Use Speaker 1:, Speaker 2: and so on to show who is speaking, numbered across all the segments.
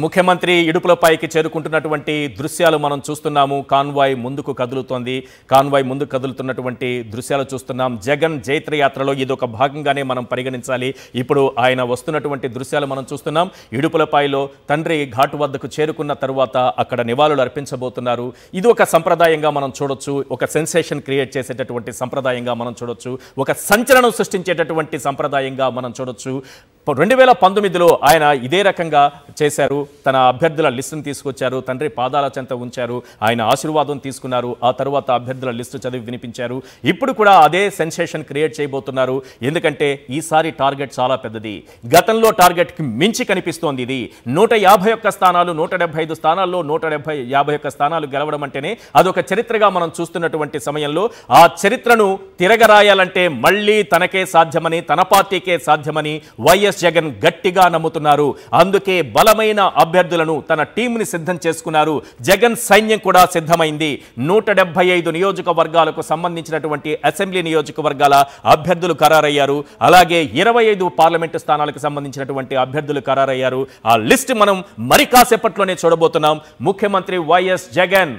Speaker 1: ముఖ్యమంత్రి ఇడుపులపైకి చేరుకుంటున్నటువంటి దృశ్యాలు మనం చూస్తున్నాము. కాన్వాయ్ ముందుకు కదులుతున్నటువంటి దృశ్యాలు చూస్తున్నాం. జగన్ జైత్రయాత్రలో ఇదొక భాగంగానే మనం పరిగణించాలి. ఇప్పుడు ఆయన వస్తున్నటువంటి దృశ్యాలు మనం చూస్తున్నాం. ఇడుపులపాయలో తండ్రి ఘాటు వద్దకు చేరుకున్న తరువాత అక్కడ నివాళులు అర్పించబోతున్నారు. ఇది ఒక సంప్రదాయంగా మనం చూడొచ్చు. ఒక సెన్సేషన్ క్రియేట్ చేసేటటువంటి సంప్రదాయంగా మనం చూడొచ్చు. ఒక సంచలనం సృష్టించేటటువంటి సంప్రదాయంగా మనం చూడొచ్చు. 2019లో ఆయన ఇదే రకంగా చేశారు. తన అభ్యర్థుల లిస్టును తీసుకొచ్చారు. తండ్రి పాదాల చెంత ఉంచారు. ఆయన ఆశీర్వాదం తీసుకున్నారు. ఆ తర్వాత అభ్యర్థుల లిస్టు చదివి వినిపించారు. ఇప్పుడు కూడా అదే సెన్సేషన్ క్రియేట్ చేయబోతున్నారు. ఎందుకంటే ఈసారి టార్గెట్ చాలా పెద్దది. గతంలో టార్గెట్కి మించి కనిపిస్తోంది. ఇది 151 స్థానాలు, 175 స్థానాల్లో 151 స్థానాలు గెలవడం అంటేనే అదొక చరిత్రగా మనం చూస్తున్నటువంటి సమయంలో ఆ చరిత్రను తిరగరాయాలంటే మళ్ళీ తనకే సాధ్యమని, తన పార్టీకే సాధ్యమని వైఎస్ జగన్ గట్టిగా నమ్ముతున్నారు. అందుకే బలమైన అభ్యర్థులను తన టీంని సిద్ధం చేసుకున్నారు. జగన్ సైన్యం కూడా సిద్ధమైంది. 175 నియోజకవర్గాలకు సంబంధించినటువంటి అసెంబ్లీ నియోజకవర్గాల అభ్యర్థులు ఖరారయ్యారు. అలాగే 25 పార్లమెంటు స్థానాలకు సంబంధించినటువంటి అభ్యర్థులు ఖరారయ్యారు. ఆ లిస్ట్ మనం మరి కాసేపట్లోనే చూడబోతున్నాం. ముఖ్యమంత్రి వైఎస్ జగన్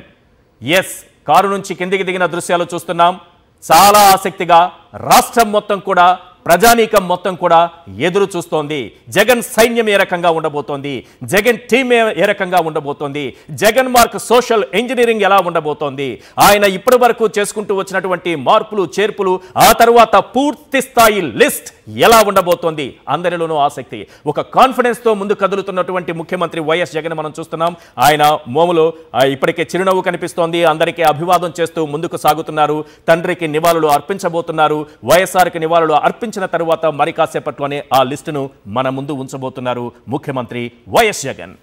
Speaker 1: కారు నుంచి కిందికి దిగిన దృశ్యాలు చూస్తున్నాం. చాలా ఆసక్తిగా రాష్ట్రం మొత్తం కూడా, ప్రజానీకం మొత్తం కూడా ఎదురు చూస్తోంది. జగన్ సైన్యం ఏ రకంగా ఉండబోతోంది, జగన్ టీం ఏ రకంగా ఉండబోతోంది, జగన్ మార్క్ సోషల్ ఇంజనీరింగ్ ఎలా ఉండబోతోంది, ఆయన ఇప్పటి వరకు చేసుకుంటూ వచ్చినటువంటి మార్పులు చేర్పులు, ఆ తర్వాత పూర్తి స్థాయి లిస్ట్ ఎలా ఉండబోతోంది, అందరిలోనూ ఆసక్తి. ఒక కాన్ఫిడెన్స్తో ముందు కదులుతున్నటువంటి ముఖ్యమంత్రి వైఎస్ జగన్ మనం చూస్తున్నాం. ఆయన మోములో ఇప్పటికే చిరునవ్వు కనిపిస్తోంది. అందరికీ అభివాదం చేస్తూ ముందుకు సాగుతున్నారు. తండ్రికి నివాళులు అర్పించబోతున్నారు. వైఎస్ఆర్కి నివాళులు అర్పించిన తరువాత మరి కాసేపట్లోనే ఆ లిస్టును మన ముందు ఉంచబోతున్నారు ముఖ్యమంత్రి వైఎస్ జగన్.